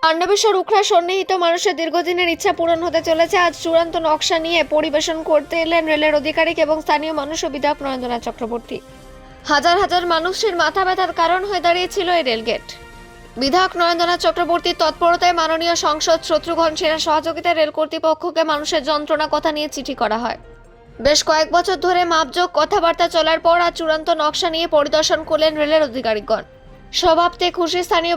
পাণ্ডবেশ্বর উখড়া সন্নিহিত মানুষের দীর্ঘদিনের ইচ্ছা পূরণ হতে চলেছে। আজ চূড়ান্ত নকশা নিয়ে পরিবেশন করতে এলেন রেলের আধিকারিক এবং স্থানীয় মানুষ ও বিধায়ক নরেন্দ্রনাথ চক্রবর্তী। হাজার হাজার মানুষের মাথা ব্যথার কারণ হয়ে দাঁড়িয়েছিল এই রেলগেট। বিধায়ক নরেন্দ্রনাথ চক্রবর্তীর তৎপরতায় মাননীয় সংসদ শত্রুঘ্ন সিনহার সহযোগিতায় রেল কর্তৃপক্ষকে মানুষের যন্ত্রণা কথা নিয়ে চিঠি করা হয়। বেশ কয়েক বছর ধরে মাপজোক কথাবার্তা চলার পর আজ চূড়ান্ত নকশা নিয়ে পরিদর্শন করলেন রেলের আধিকারিকগণ। স্বভাবতে খুশি স্থানীয়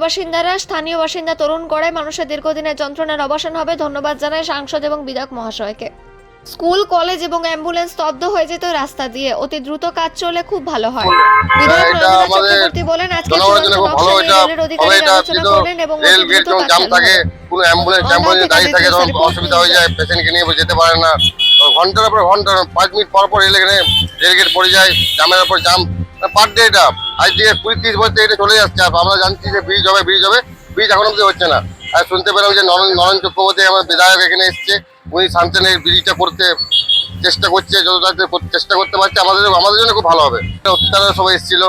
বাসিন্দা তরুণ গড়ায় মানুষের দীর্ঘদিনের যন্ত্রণার অবসান হবে। ধন্যবাদ জানায় সাংসদ এবং বিধায়ক মহাশয়কে। স্কুল, কলেজ এবং অ্যাম্বুলেন্স স্তব্ধ হয়ে যেত রাস্তা দিয়ে। অতি দ্রুত কাজ চলে খুব ভালো হয়। বিধায়ক নরেন্দ্রনাথ চক্রবর্তী বলেন, আজকে চূড়ান্ত নকশা নিয়ে রেলের অধিকারীরা আলোচনা করলেন এবং অতি দ্রুত কাজ চালু হবে। কোনো অ্যাম্বুলেন্স দাঁড়িয়ে থাকে, তখন অসুবিধা হয়ে যায়, পেশেন্টকে নিয়ে যেতে পারে না। ঘন্টার পর ঘন্টা 5 মিনিট পর পর রেলগেট পড়ে যায়, জামের উপর জাম পার ডে। এটা আজ থেকে 20-30 বছর এটা চলে যাচ্ছে। আমরা জানছি যে ব্রিজ হবে, ব্রিজ এখন অব্দি হচ্ছে না। আর শুনতে পেলাম যে নরেন চক্রবর্তী আমার বিধায়ক এখানে এসছে, উনি শান্তিনের ব্রিজটা করতে চেষ্টা করছে, যতটা চেষ্টা করতে পারছে আমাদের জন্য খুব ভালো হবে। অতিথিরা সবাই এসেছিল,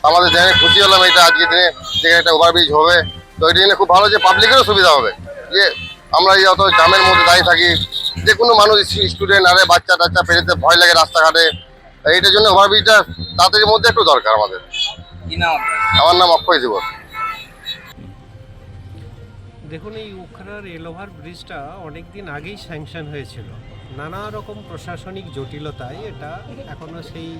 আমাদের জেনে খুশি হলাম এটা আজকের দিনে যে একটা ওভারব্রিজ হবে। তো এটা জন্য খুব ভালো যে পাবলিকেরও সুবিধা হবে। যে আমরা এই অত জামের মধ্যে দাঁড়িয়ে থাকি, যে কোনো মানুষ স্টুডেন্ট আরে বাচ্চা টাচ্চা পেরোতে ভয় লাগে রাস্তাঘাটে, এইটার জন্য ওভারব্রিজটা তাড়াতাড়ির মধ্যে একটু দরকার আমাদের। আমার নাম অক্ষয় জীবন। দেখুন, এই উখড়া রেল ওভার ব্রিজটা অনেক দিন আগেই স্যাংশন হয়েছিল। নানা রকম প্রশাসনিক জটিলতায় এটা এখনও সেই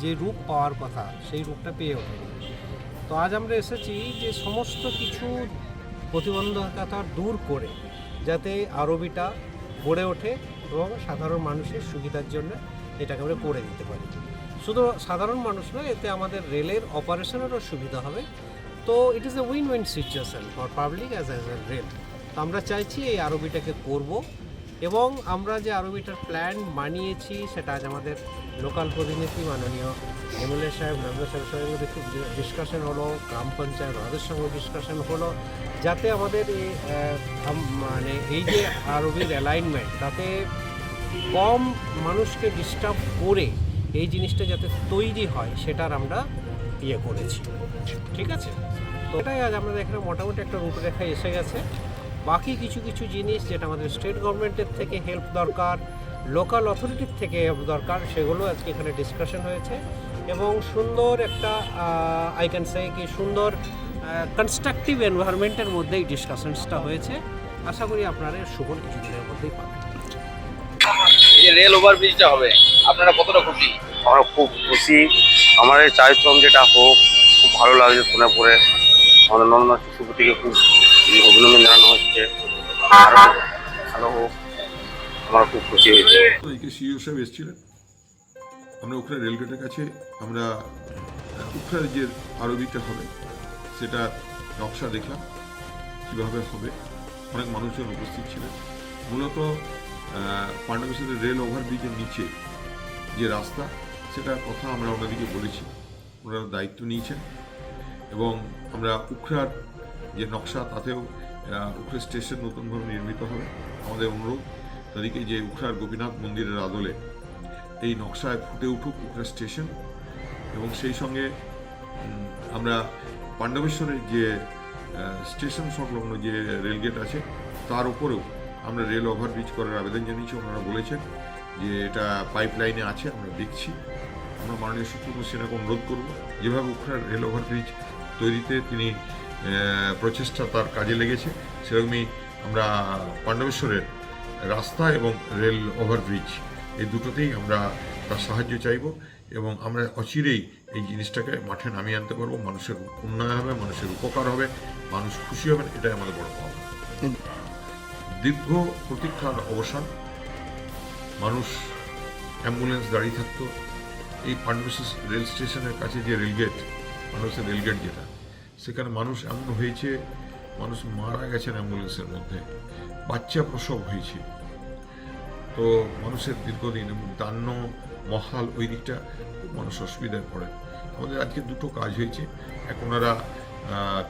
যে রূপ পাওয়ার কথা সেই রূপটা পেয়ে ওঠেনি। তো আজ আমরা এসেছি যে সমস্ত কিছু প্রতিবন্ধকতা দূর করে যাতে আরবিটা গড়ে ওঠে এবং সাধারণ মানুষের সুবিধার জন্য এটাকে আমরা করে দিতে পারি। শুধু সাধারণ মানুষ নয়, এতে আমাদের রেলের অপারেশনেরও সুবিধা হবে। তো it is a win situation for public as a rail. তো আমরা চাইছি এই আরবিটাকে করব, এবং আমরা যে আরবিটার প্ল্যান বানিয়েছি সেটা আজ আমাদের লোকাল প্রতিনিধি মাননীয় এমএলএ সাহেব, মেম্বার সাহেবের সঙ্গে খুব ডিসকাশন হলো, গ্রাম পঞ্চায়েত ওদের সঙ্গে ডিসকাশন হলো, যাতে আমাদের এই যে আরবির অ্যালাইনমেন্ট তাতে কম মানুষকে ডিস্টার্ব করে এই জিনিসটা যাতে তৈরি হয় সেটার আমরা করেছি। ঠিক আছে, তো এটাই আজ আমাদের এখানে মোটামুটি একটা রূপরেখা এসে গেছে। বাকি কিছু কিছু জিনিস যেটা আমাদের স্টেট গভর্নমেন্টের থেকে হেল্প দরকার, লোকাল অথরিটির থেকে হেল্প দরকার, সেগুলো আজকে এখানে ডিসকাশন হয়েছে এবং সুন্দর একটা আই ক্যান সে কি সুন্দর কনস্ট্রাকটিভ এনভায়রনমেন্টের মধ্যেই ডিসকাশনসটা হয়েছে। আশা করি আপনারা সুফল কিছুদিনের মধ্যেই পাবেন। এই যে রেল ওভারব্রিজটা হবে, আপনারা কতটা খুশি? আমরা খুব খুশি। আমার এই চারিত্রম যেটা হোক খুব ভালো লাগছে শুনে পড়ে। আমাদের নরেন্দ্রনাথ চক্রবর্তীকে খুব অভিনন্দন জানানো হচ্ছে, আরও ভালো হোক, আমরা খুব খুশি হয়েছি। সিইও সাহেব এসেছিলেন, আমরা উখড়া রেলগেটের কাছে আমরা উখড়ার যে আরবিটা হবে সেটা নকশা দেখলাম কীভাবে হবে। অনেক মানুষজন উপস্থিত ছিলেন। মূলত পাণ্ডবেশ্বরের রেল ওভারব্রিজের নিচে যে রাস্তা সেটার কথা আমরা ওনাদেরকে বলেছি, ওনারা দায়িত্ব নিয়েছেন এবং আমরা উখড়ার যে নকশা তাতেও উখড়া স্টেশন নতুনভাবে নির্মিত হবে। আমাদের অনুরোধ তাদেরকে যে উখড়ার গোপীনাথ মন্দিরের আদলে এই নকশায় ফুটে উঠুক উখড়া স্টেশন, এবং সেই সঙ্গে আমরা পাণ্ডবেশ্বরের যে স্টেশন সংলগ্ন যে রেলগেট আছে তার উপরেও আমরা রেল ওভারব্রিজ করার আবেদন জানিয়েছি। ওনারা বলেছেন যে এটা পাইপলাইনে আছে, আমরা দেখছি। আমরা মাননীয় শত্রুঘ্ন সিনহাকে অনুরোধ করব, যেভাবে উখড়ার রেল ওভারব্রিজ তৈরিতে তিনি প্রচেষ্টা তার কাজে লেগেছে, সেরকমই আমরা পাণ্ডবেশ্বরের রাস্তা এবং রেল ওভারব্রিজ এই দুটোতেই আমরা তার সাহায্য চাইব এবং আমরা অচিরেই এই জিনিসটাকে মাঠে নামিয়ে আনতে পারবো। মানুষের উন্নয়ন হবে, মানুষের উপকার হবে, মানুষ খুশি হবেন, এটাই আমাদের বড় পাওয়া। দীর্ঘ প্রতীক্ষার অবসান, মানুষ অ্যাম্বুলেন্স দাঁড়িয়ে থাকতো। এই পাণ্ডবেশ্বর রেল স্টেশনের কাছে যে রেলগেট, পাণ্ডবেশ্বর রেলগেট যেটা, সেখানে মানুষ এমন হয়েছে, মানুষ মারা গেছেন অ্যাম্বুলেন্সের মধ্যে, বাচ্চা প্রসব হয়েছে। তো মানুষের দীর্ঘদিন এবং দান্য মহাল ওই দিকটা খুব মানুষ অসুবিধায় পড়ে। আমাদের আজকে দুটো কাজ হয়েছে। এক, ওনারা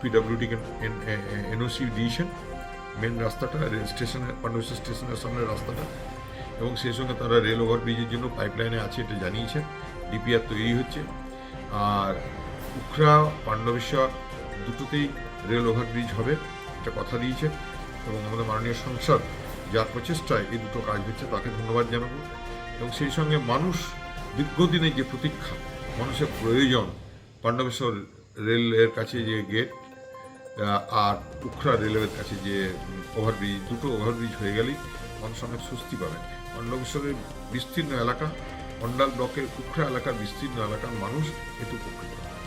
পিডব্লিউডিকে এনওসি দিয়েছেন মেন রাস্তাটা, রেল স্টেশনের পাণ্ডবেশ্বর স্টেশনের সামনে রাস্তাটা, এবং সেই সঙ্গে তারা রেল ওভারব্রিজের জন্য পাইপলাইনে আছে এটা জানিয়েছেন। ডিপিআর তৈরি হচ্ছে। আর উখড়া পাণ্ডবেশ্বর দুটোতেই রেল ওভারব্রিজ হবে, এটা কথা দিয়েছেন। এবং আমাদের মাননীয় সাংসদ যার প্রচেষ্টায় এই দুটো কাজ হচ্ছে তাকে ধন্যবাদ জানাবো। এবং সেই সঙ্গে মানুষ দীর্ঘদিনের যে প্রতীক্ষা, মানুষের প্রয়োজন, পাণ্ডবেশ্বর রেলের কাছে যে গেট আর উখড়া রেলওয়ের কাছে যে ওভারব্রিজ, দুটো ওভারব্রিজ হয়ে গেলেই মানুষ অনেক স্বস্তি পাবেন। পাণ্ডবেশ্বরের বিস্তীর্ণ এলাকা, অন্ডাল ব্লকের উখড়া এলাকার বিস্তীর্ণ এলাকার মানুষ এতে উপকৃত হবে।